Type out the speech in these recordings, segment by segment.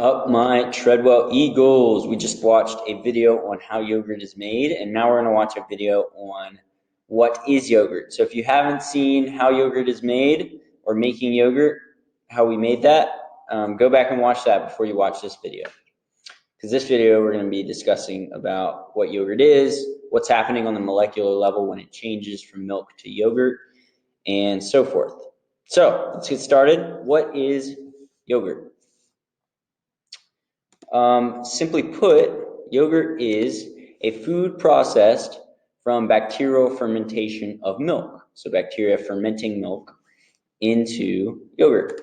Up my Treadwell Eagles. We just watched a video on how yogurt is made, and now we're going to watch a video on what is yogurt. So if you haven't seen how yogurt is made or making yogurt, how we made that, go back and watch that before you watch this video. Because this video, we're going to be discussing about what yogurt is, what's happening on the molecular level when it changes from milk to yogurt, and so forth. So let's get started. What is yogurt? Simply put, yogurt is a food processed from bacterial fermentation of milk. So bacteria fermenting milk into yogurt.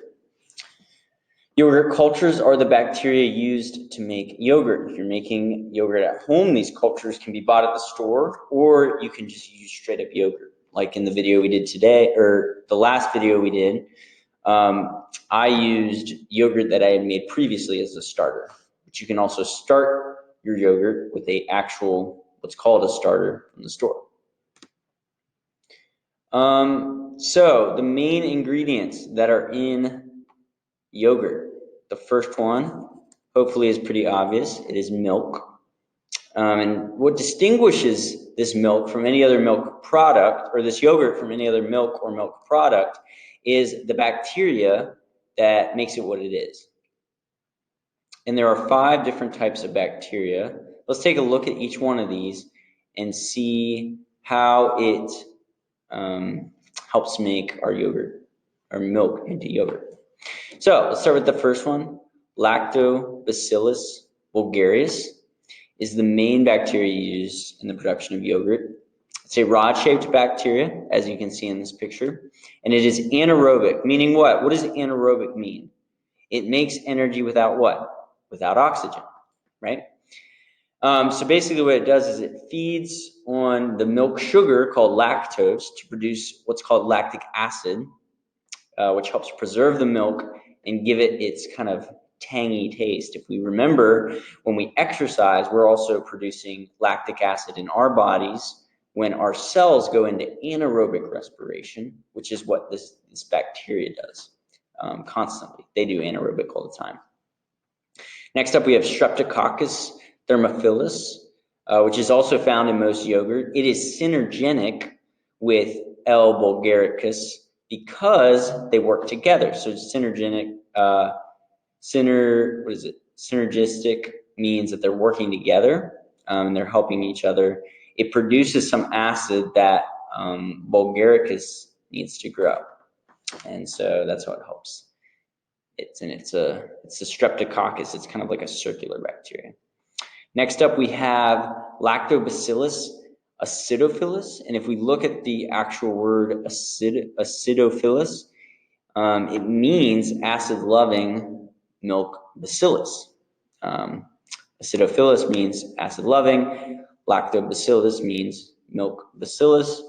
Yogurt cultures are the bacteria used to make yogurt. If you're making yogurt at home, these cultures can be bought at the store, or you can just use straight up yogurt. Like in the video we did today, or the last video we did, I used yogurt that I had made previously as a starter. But you can also start your yogurt with a actual, what's called a starter from the store. So the main ingredients that are in yogurt, the first one, hopefully is pretty obvious. It is milk. And what distinguishes this milk from any other milk product, or this yogurt from any other milk or milk product, is the bacteria that makes it what it is. And there are 5 different types of bacteria. Let's take a look at each one of these and see how it helps make our yogurt, our milk, into yogurt. So let's start with the first one. Lactobacillus bulgaricus is the main bacteria used in the production of yogurt. It's a rod-shaped bacteria, as you can see in this picture, and it is anaerobic, meaning what? What does anaerobic mean? It makes energy without what? Without oxygen, right? So basically what it does is it feeds on the milk sugar called lactose to produce what's called lactic acid, which helps preserve the milk and give it its kind of tangy taste. If we remember, when we exercise, we're also producing lactic acid in our bodies when our cells go into anaerobic respiration, which is what this bacteria does constantly. They do anaerobic all the time. Next up, we have Streptococcus thermophilus, which is also found in most yogurt. It is synergenic with L. bulgaricus because they work together. So synergenic, synergistic means that they're working together and they're helping each other. It produces some acid that bulgaricus needs to grow, and so that's what helps. It's a streptococcus. It's kind of like a circular bacteria. Next up, we have Lactobacillus acidophilus, and if we look at the actual word acidophilus, it means acid-loving milk bacillus. Acidophilus means acid-loving. Lactobacillus means milk bacillus.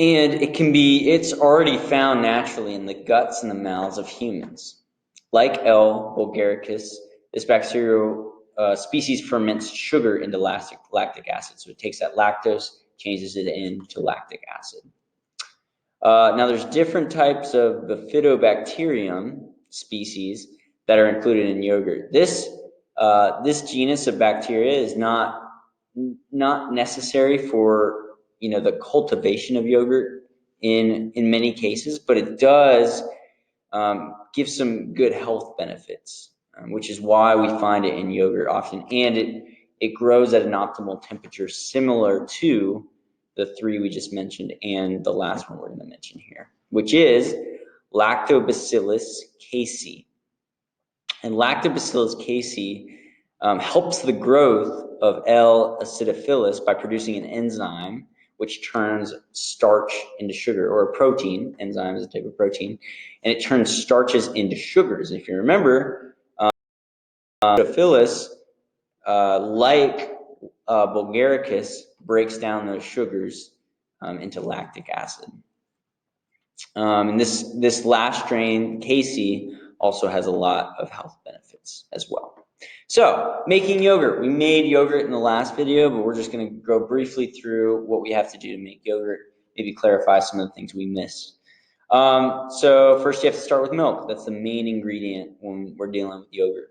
And it's already found naturally in the guts and the mouths of humans. Like L. bulgaricus, this bacterial species ferments sugar into lactic acid. So it takes that lactose, changes it into lactic acid. Now there's different types of Bifidobacterium species that are included in yogurt. This genus of bacteria is not necessary for the cultivation of yogurt in many cases, but it does give some good health benefits, which is why we find it in yogurt often, and it grows at an optimal temperature similar to the 3 we just mentioned and the last one we're going to mention here, which is Lactobacillus casei. And Lactobacillus casei helps the growth of L. acidophilus by producing an enzyme which turns starch into sugar, or a protein. Enzyme is a type of protein, and it turns starches into sugars. And if you remember, acidophilus, like bulgaricus, breaks down those sugars into lactic acid. And this last strain, casei, also has a lot of health benefits as well. So, making yogurt. We made yogurt in the last video, but we're just going to go briefly through what we have to do to make yogurt, maybe clarify some of the things we missed. So first you have to start with milk. That's the main ingredient when we're dealing with yogurt.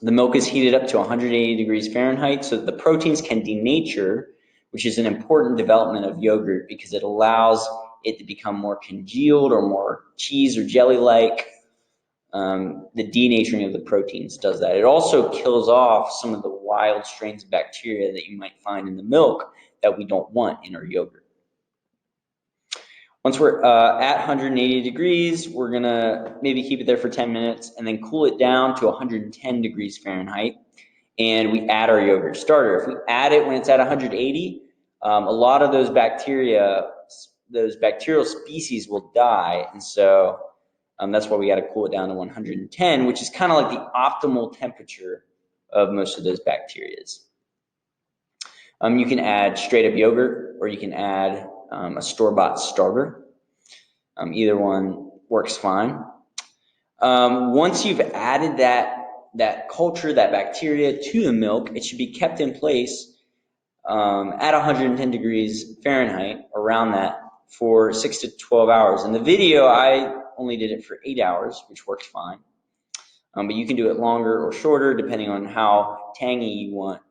The milk is heated up to 180 degrees Fahrenheit so that the proteins can denature, which is an important development of yogurt because it allows it to become more congealed or more cheese or jelly-like. The denaturing of the proteins does that. It also kills off some of the wild strains of bacteria that you might find in the milk that we don't want in our yogurt. Once we're at 180 degrees, we're gonna maybe keep it there for 10 minutes and then cool it down to 110 degrees Fahrenheit. And we add our yogurt starter. If we add it when it's at 180, a lot of those bacterial species will die. And so that's why we got to cool it down to 110, which is kind of like the optimal temperature of most of those bacteria. You can add straight up yogurt or you can add a store-bought starter. Either one works fine. Once you've added that culture, that bacteria to the milk, it should be kept in place at 110 degrees Fahrenheit, around that, for 6 to 12 hours. In the video, I only did it for 8 hours, which works fine. But you can do it longer or shorter, depending on how tangy you want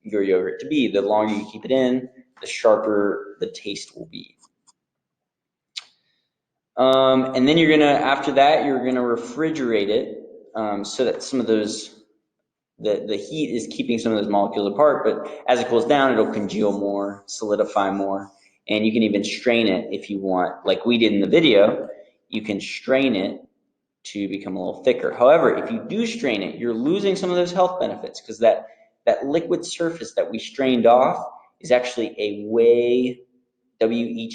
your yogurt to be. The longer you keep it in, the sharper the taste will be. And then after that, you're gonna refrigerate it so that some of those, the heat is keeping some of those molecules apart, but as it cools down, it'll congeal more, solidify more, and you can even strain it if you want. Like we did in the video, you can strain it to become a little thicker. However, if you do strain it, you're losing some of those health benefits because that liquid surface that we strained off is actually a whey, WHEY.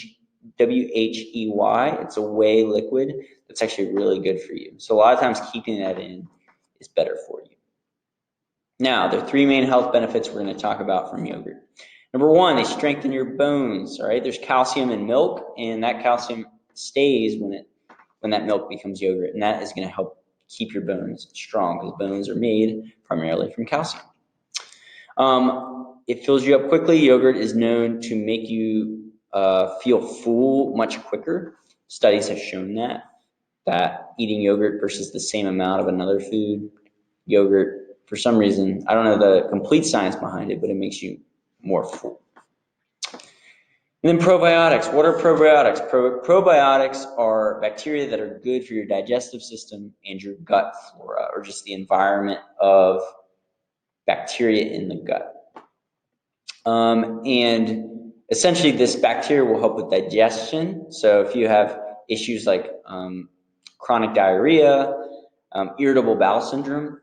It's a whey liquid that's actually really good for you. So a lot of times keeping that in is better for you. Now, there are 3 main health benefits we're going to talk about from yogurt. Number 1, they strengthen your bones. All right, there's calcium in milk, and that calcium stays when that milk becomes yogurt, and that is going to help keep your bones strong because bones are made primarily from calcium. It fills you up quickly. Yogurt is known to make you feel full much quicker. Studies have shown that eating yogurt versus the same amount of another food, yogurt, for some reason, I don't know the complete science behind it, but it makes you more full. And then probiotics. What are probiotics? Probiotics are bacteria that are good for your digestive system and your gut flora, or just the environment of bacteria in the gut. And essentially, this bacteria will help with digestion. So if you have issues like chronic diarrhea, irritable bowel syndrome,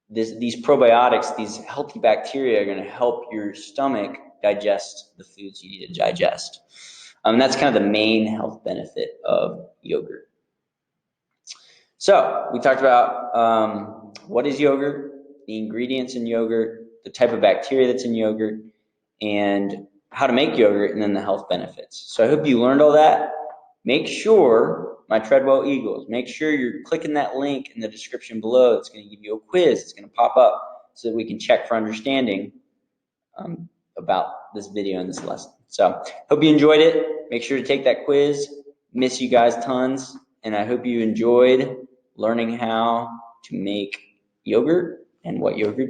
these probiotics, these healthy bacteria are going to help your stomach digest the foods you need to digest. And that's kind of the main health benefit of yogurt. So we talked about what is yogurt, the ingredients in yogurt, the type of bacteria that's in yogurt, and how to make yogurt, and then the health benefits. So I hope you learned all that. Make sure, my Treadwell Eagles, make sure you're clicking that link in the description below. It's going to give you a quiz. It's going to pop up so that we can check for understanding about this video and this lesson. So hope you enjoyed it. Make sure to take that quiz. Miss you guys tons. And I hope you enjoyed learning how to make yogurt and what yogurt is.